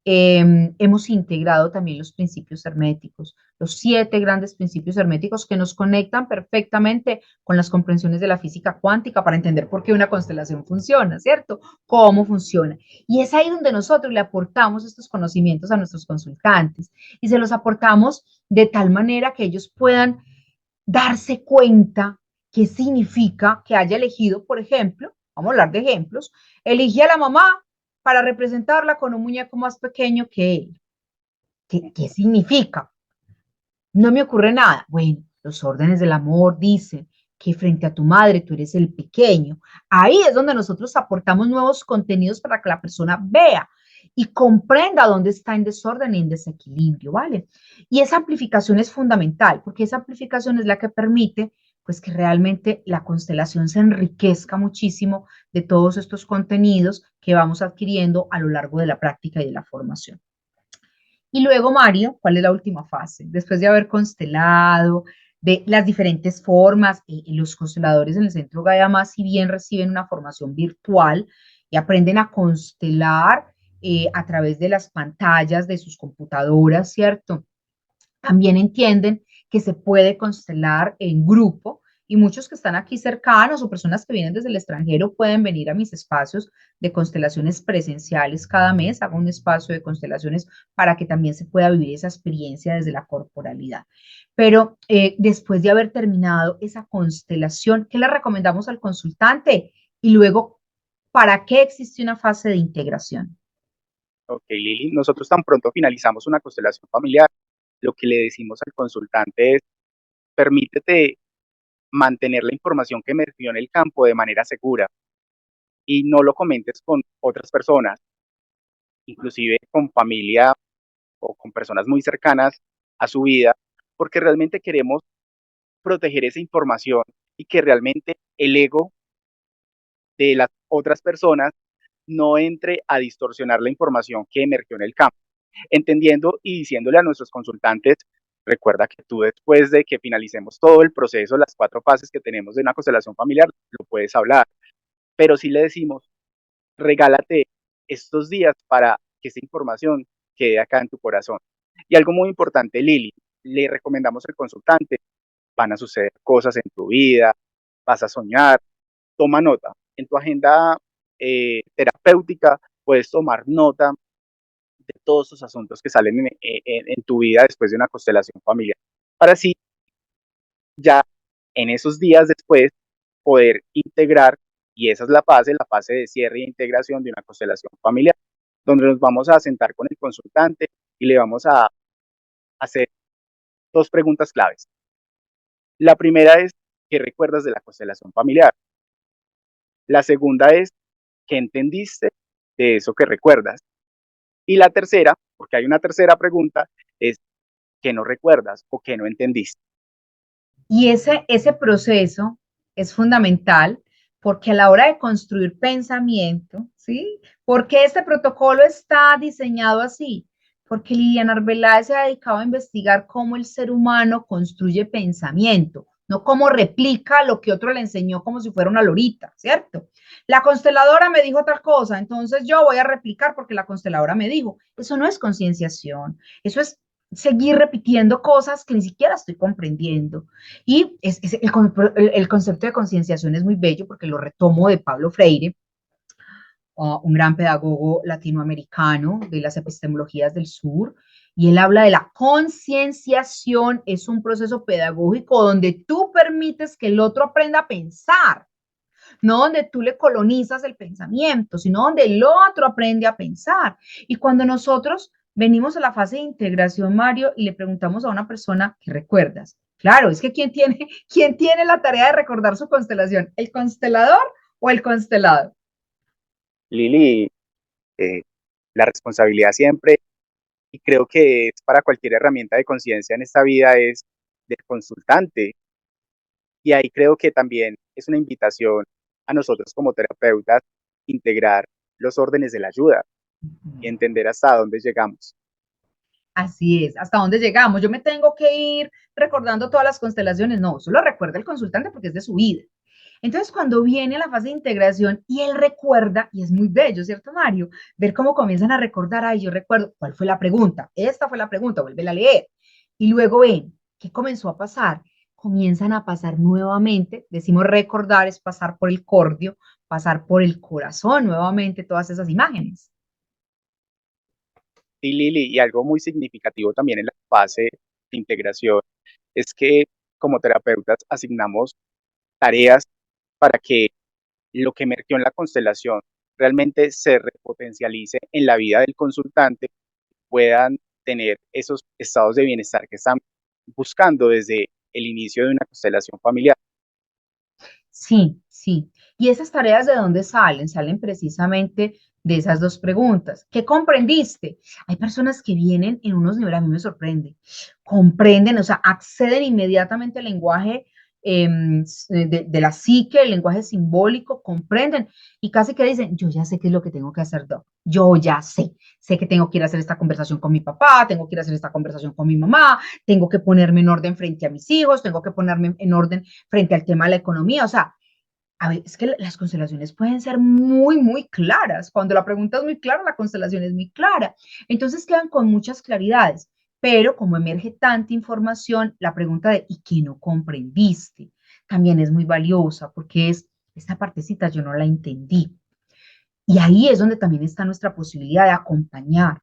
Hemos integrado también los principios herméticos, los 7 grandes principios herméticos que nos conectan perfectamente con las comprensiones de la física cuántica para entender por qué una constelación funciona, ¿cierto? Cómo funciona. Y es ahí donde nosotros le aportamos estos conocimientos a nuestros consultantes y se los aportamos de tal manera que ellos puedan darse cuenta qué significa que haya elegido, por ejemplo, vamos a hablar de ejemplos, elige a la mamá para representarla con un muñeco más pequeño que él. ¿Qué significa? No me ocurre nada. Bueno, los órdenes del amor dicen que frente a tu madre tú eres el pequeño. Ahí es donde nosotros aportamos nuevos contenidos para que la persona vea y comprenda dónde está en desorden y en desequilibrio, ¿vale? Y esa amplificación es fundamental, porque esa amplificación es la que permite, pues, que realmente la constelación se enriquezca muchísimo de todos estos contenidos que vamos adquiriendo a lo largo de la práctica y de la formación. Y luego, Mario, ¿cuál es la última fase? Después de haber constelado, de las diferentes formas, los consteladores en el Centro Gaia Más, si bien reciben una formación virtual y aprenden a constelar a través de las pantallas de sus computadoras, ¿cierto? También entienden que se puede constelar en grupo y muchos que están aquí cercanos o personas que vienen desde el extranjero pueden venir a mis espacios de constelaciones presenciales cada mes. Hago un espacio de constelaciones para que también se pueda vivir esa experiencia desde la corporalidad. Pero después de haber terminado esa constelación, ¿qué le recomendamos al consultante? Y luego, ¿para qué existe una fase de integración? Ok, Lili, nosotros tan pronto finalizamos una constelación familiar, lo que le decimos al consultante es, permítete mantener la información que emergió en el campo de manera segura y no lo comentes con otras personas, inclusive con familia o con personas muy cercanas a su vida, porque realmente queremos proteger esa información y que realmente el ego de las otras personas no entre a distorsionar la información que emergió en el campo, entendiendo y diciéndole a nuestros consultantes, recuerda que tú después de que finalicemos todo el proceso, las 4 fases que tenemos de una constelación familiar, lo puedes hablar, pero si le decimos, regálate estos días para que esa información quede acá en tu corazón. Y algo muy importante, Lili, le recomendamos al consultante, van a suceder cosas en tu vida, vas a soñar, toma nota. En tu agenda terapéutica puedes tomar nota de todos esos asuntos que salen en tu vida después de una constelación familiar, para así ya en esos días después poder integrar, y esa es la fase de cierre e integración de una constelación familiar, donde nos vamos a sentar con el consultante y le vamos a hacer 2 preguntas claves. La primera es, ¿qué recuerdas de la constelación familiar? La segunda es, ¿qué entendiste de eso que recuerdas? Y la tercera, porque hay una tercera pregunta, es, ¿qué no recuerdas o qué no entendiste? Y ese proceso es fundamental porque a la hora de construir pensamiento, ¿sí? ¿Por qué este protocolo está diseñado así? Porque Liliana Arbeláez se ha dedicado a investigar cómo el ser humano construye pensamiento, no cómo replica lo que otro le enseñó como si fuera una lorita, ¿cierto? La consteladora me dijo tal cosa, entonces yo voy a replicar porque la consteladora me dijo. Eso no es concienciación, eso es seguir repitiendo cosas que ni siquiera estoy comprendiendo. Y el concepto de concienciación es muy bello porque lo retomo de Pablo Freire, un gran pedagogo latinoamericano de las epistemologías del sur, y él habla de la concienciación, es un proceso pedagógico donde tú permites que el otro aprenda a pensar, no donde tú le colonizas el pensamiento, sino donde el otro aprende a pensar. Y cuando nosotros venimos a la fase de integración, Mario, y le preguntamos a una persona, ¿qué recuerdas? Claro, es que ¿quién tiene la tarea de recordar su constelación? ¿El constelador o el constelado? Lili, eh, la responsabilidad siempre, y creo que es para cualquier herramienta de conciencia en esta vida, es del consultante. Y ahí creo que también es una invitación a nosotros como terapeutas integrar los órdenes de la ayuda y entender hasta dónde llegamos. Así es, ¿hasta dónde llegamos? Yo me tengo que ir recordando todas las constelaciones. No, solo recuerda el consultante porque es de su vida. Entonces, cuando viene la fase de integración y él recuerda, y es muy bello, ¿cierto, Mario? Ver cómo comienzan a recordar, ay, yo recuerdo, ¿cuál fue la pregunta? Esta fue la pregunta, vuelve a leer. Y luego ven, ¿qué comenzó a pasar? Comienzan a pasar nuevamente, decimos recordar es pasar por el cordio, pasar por el corazón nuevamente todas esas imágenes. Sí, Lili, y algo muy significativo también en la fase de integración es que como terapeutas asignamos tareas para que lo que emergió en la constelación realmente se repotencialice en la vida del consultante, puedan tener esos estados de bienestar que están buscando desde el inicio de una constelación familiar. Sí, sí. ¿Y esas tareas de dónde salen? Salen precisamente de esas dos preguntas. ¿Qué comprendiste? Hay personas que vienen en unos niveles, a mí me sorprende, comprenden, o sea, acceden inmediatamente al lenguaje de la psique, el lenguaje simbólico, comprenden y casi que dicen, yo ya sé qué es lo que tengo que hacer, Doc. Yo ya sé que tengo que ir a hacer esta conversación con mi papá, tengo que ir a hacer esta conversación con mi mamá, tengo que ponerme en orden frente a mis hijos, tengo que ponerme en orden frente al tema de la economía. O sea, a ver, es que las constelaciones pueden ser muy, muy claras. Cuando la pregunta es muy clara, la constelación es muy clara. Entonces quedan con muchas claridades. Pero como emerge tanta información, la pregunta de ¿y qué no comprendiste? También es muy valiosa porque es, esta partecita yo no la entendí. Y ahí es donde también está nuestra posibilidad de acompañar,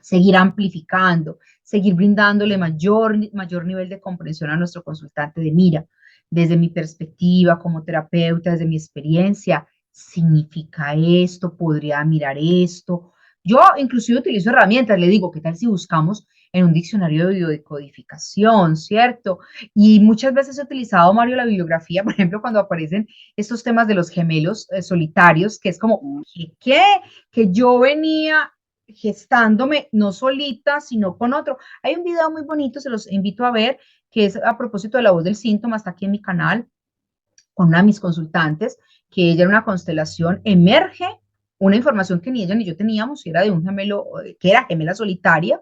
seguir amplificando, seguir brindándole mayor nivel de comprensión a nuestro consultante de mira, desde mi perspectiva como terapeuta, desde mi experiencia, significa esto, podría mirar esto. Yo inclusive utilizo herramientas, le digo, ¿qué tal si buscamos en un diccionario de biodecodificación, ¿cierto? Y muchas veces he utilizado, Mario, la bibliografía, por ejemplo, cuando aparecen estos temas de los gemelos solitarios, que es como, ¿qué? Que yo venía gestándome no solita, sino con otro. Hay un video muy bonito, se los invito a ver, que es a propósito de la voz del síntoma, está aquí en mi canal, con una de mis consultantes, que ella era una constelación, emerge una información que ni ella ni yo teníamos, y era de un gemelo, que era gemela solitaria,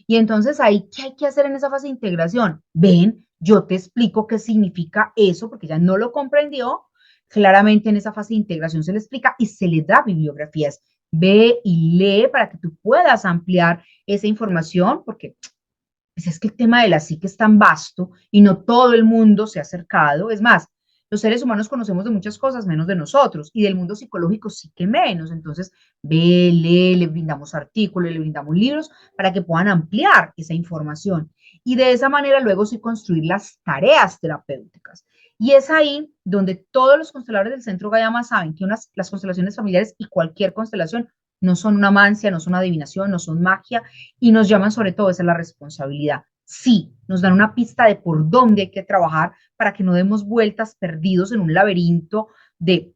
y entonces ahí, ¿qué hay que hacer en esa fase de integración? Ven, yo te explico qué significa eso, porque ella no lo comprendió, claramente en esa fase de integración se le explica y se le da bibliografías. Ve y lee para que tú puedas ampliar esa información, porque pues es que el tema de la psique es tan vasto y no todo el mundo se ha acercado. Es más, los seres humanos conocemos de muchas cosas menos de nosotros y del mundo psicológico sí que menos. Entonces, ve, lee, le brindamos artículos, le brindamos libros para que puedan ampliar esa información. Y de esa manera luego sí construir las tareas terapéuticas. Y es ahí donde todos los consteladores del Centro Gayama saben que las constelaciones familiares y cualquier constelación no son una mancia, no son adivinación, no son magia, y nos llaman sobre todo esa es la responsabilidad. Sí, nos dan una pista de por dónde hay que trabajar para que no demos vueltas perdidos en un laberinto de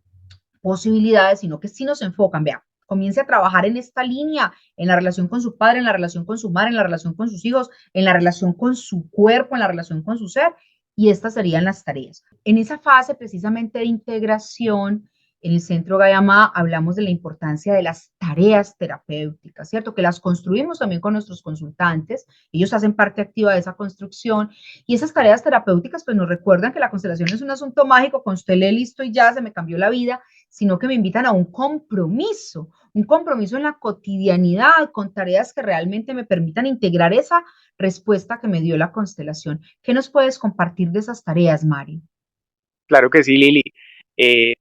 posibilidades, sino que sí nos enfocan, vea, comience a trabajar en esta línea, en la relación con su padre, en la relación con su madre, en la relación con sus hijos, en la relación con su cuerpo, en la relación con su ser, y estas serían las tareas. En esa fase precisamente de integración, en el Centro Gayama hablamos de la importancia de las tareas terapéuticas, ¿cierto? Que las construimos también con nuestros consultantes, ellos hacen parte activa de esa construcción, y esas tareas terapéuticas pues nos recuerdan que la constelación es un asunto mágico, con usted le listo y ya se me cambió la vida, sino que me invitan a un compromiso en la cotidianidad, con tareas que realmente me permitan integrar esa respuesta que me dio la constelación. ¿Qué nos puedes compartir de esas tareas, Mario? Claro que sí, Lili.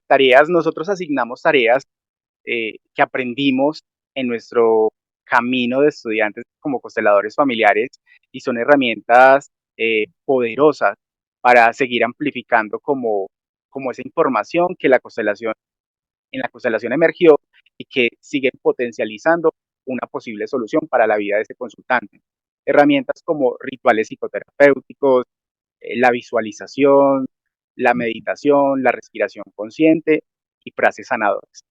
Tareas, nosotros asignamos tareas que aprendimos en nuestro camino de estudiantes como consteladores familiares y son herramientas poderosas para seguir amplificando como esa información que en la constelación emergió y que siguen potencializando una posible solución para la vida de ese consultante. Herramientas como rituales psicoterapéuticos, la visualización, la meditación, la respiración consciente y frases sanadoras.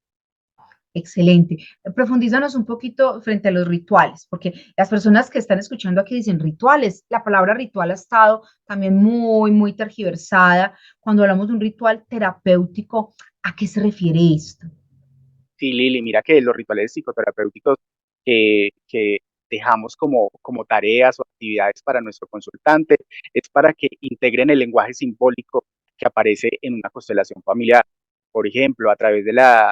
Excelente. Profundízanos un poquito frente a los rituales, porque las personas que están escuchando aquí dicen rituales. La palabra ritual ha estado también muy, muy tergiversada. Cuando hablamos de un ritual terapéutico, ¿a qué se refiere esto? Sí, Lili, mira que los rituales psicoterapéuticos que dejamos como tareas o actividades para nuestro consultante es para que integren el lenguaje simbólico que aparece en una constelación familiar. Por ejemplo, a través de la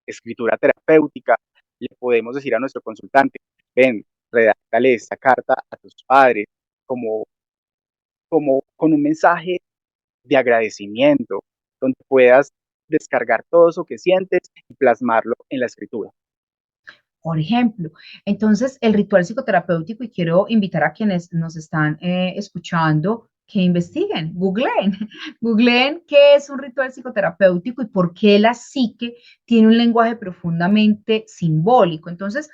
escritura terapéutica, le podemos decir a nuestro consultante, ven, redáctale esta carta a tus padres como, como con un mensaje de agradecimiento, donde puedas descargar todo eso que sientes y plasmarlo en la escritura. Por ejemplo, entonces el ritual psicoterapéutico, y quiero invitar a quienes nos están escuchando que investiguen, googleen, googleen qué es un ritual psicoterapéutico y por qué la psique tiene un lenguaje profundamente simbólico. Entonces,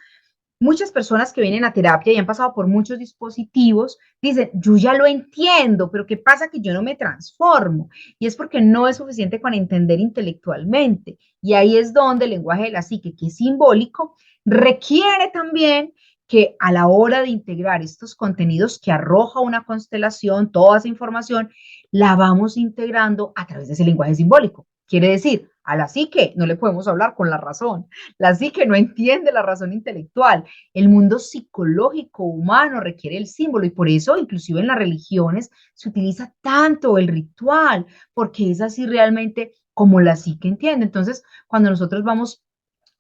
muchas personas que vienen a terapia y han pasado por muchos dispositivos dicen, yo ya lo entiendo, pero ¿qué pasa que yo no me transformo? Y es porque no es suficiente con entender intelectualmente. Y ahí es donde el lenguaje de la psique, que es simbólico, requiere también que a la hora de integrar estos contenidos que arroja una constelación, toda esa información, la vamos integrando a través de ese lenguaje simbólico. Quiere decir, a la psique no le podemos hablar con la razón. La psique no entiende la razón intelectual. El mundo psicológico humano requiere el símbolo y por eso, inclusive en las religiones, se utiliza tanto el ritual, porque es así realmente como la psique entiende. Entonces, cuando nosotros vamos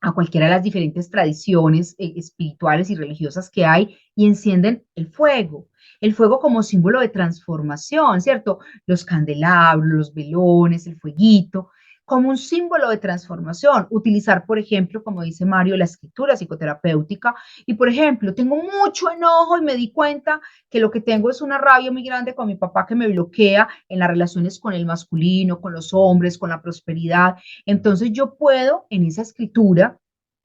a cualquiera de las diferentes tradiciones espirituales y religiosas que hay y encienden el fuego como símbolo de transformación, ¿cierto? Los candelabros, los velones, el fueguito, como un símbolo de transformación. Utilizar, por ejemplo, como dice Mario, la escritura psicoterapéutica. Y, por ejemplo, tengo mucho enojo y me di cuenta que lo que tengo es una rabia muy grande con mi papá que me bloquea en las relaciones con el masculino, con los hombres, con la prosperidad. Entonces yo puedo en esa escritura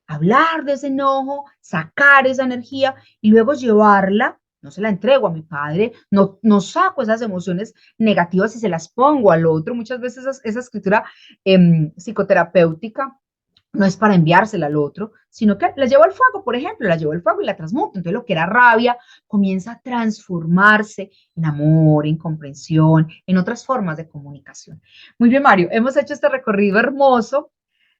hablar de ese enojo, sacar esa energía y luego llevarla, no se la entrego a mi padre, no saco esas emociones negativas y se las pongo al otro. Muchas veces esa escritura psicoterapéutica no es para enviársela al otro, sino que la llevo al fuego, por ejemplo, la llevo al fuego y la transmuto. Entonces lo que era rabia comienza a transformarse en amor, en comprensión, en otras formas de comunicación. Muy bien, Mario, hemos hecho este recorrido hermoso.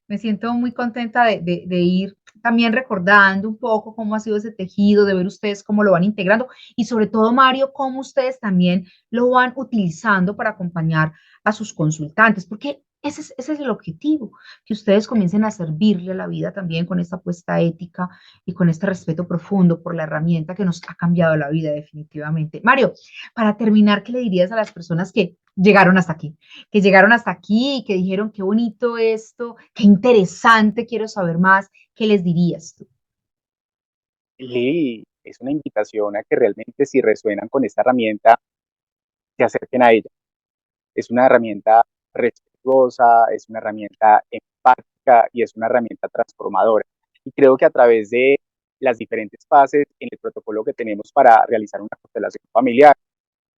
Me siento muy contenta de ir también recordando un poco cómo ha sido ese tejido, de ver ustedes cómo lo van integrando y sobre todo, Mario, cómo ustedes también lo van utilizando para acompañar a sus consultantes, porque ese es el objetivo, que ustedes comiencen a servirle a la vida también con esta apuesta ética y con este respeto profundo por la herramienta que nos ha cambiado la vida definitivamente. Mario, para terminar, ¿qué le dirías a las personas que llegaron hasta aquí? Que llegaron hasta aquí y que dijeron, qué bonito esto, qué interesante, quiero saber más, ¿qué les dirías tú? Y es una invitación a que realmente si resuenan con esta herramienta, se acerquen a ella. Es una herramienta respetuosa, es una herramienta empática y es una herramienta transformadora. Y creo que a través de las diferentes fases en el protocolo que tenemos para realizar una constelación familiar,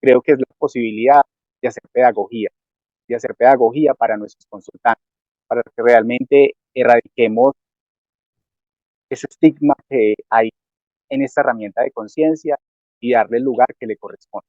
creo que es la posibilidad de hacer pedagogía para nuestros consultantes, para que realmente erradiquemos ese estigma que hay en esta herramienta de conciencia y darle el lugar que le corresponde.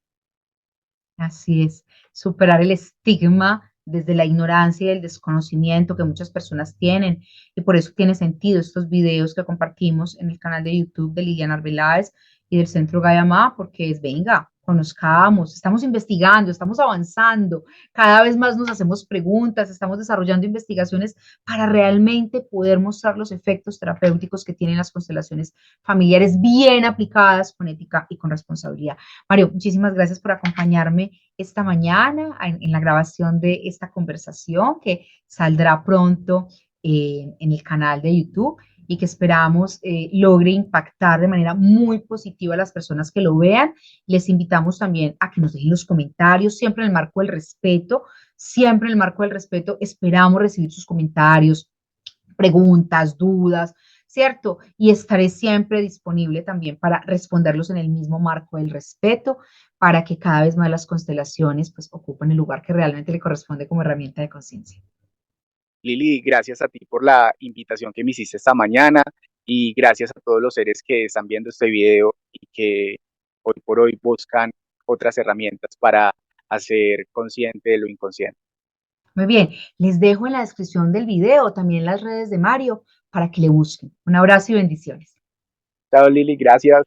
Así es, superar el estigma desde la ignorancia y el desconocimiento que muchas personas tienen. Y por eso tiene sentido estos videos que compartimos en el canal de YouTube de Liliana Arbeláez y del Centro Gayamá, porque es, venga, conozcamos, estamos investigando, estamos avanzando, cada vez más nos hacemos preguntas, estamos desarrollando investigaciones para realmente poder mostrar los efectos terapéuticos que tienen las constelaciones familiares bien aplicadas con ética y con responsabilidad. Mario, muchísimas gracias por acompañarme esta mañana en la grabación de esta conversación que saldrá pronto en el canal de YouTube y que esperamos logre impactar de manera muy positiva a las personas que lo vean. Les invitamos también a que nos dejen los comentarios, siempre en el marco del respeto, siempre en el marco del respeto. Esperamos recibir sus comentarios, preguntas, dudas, ¿cierto? Y estaré siempre disponible también para responderlos en el mismo marco del respeto, para que cada vez más las constelaciones pues ocupen el lugar que realmente le corresponde como herramienta de conciencia. Lili, gracias a ti por la invitación que me hiciste esta mañana y gracias a todos los seres que están viendo este video y que hoy por hoy buscan otras herramientas para hacer consciente de lo inconsciente. Muy bien, les dejo en la descripción del video también las redes de Mario para que le busquen. Un abrazo y bendiciones. Chao Lili, gracias.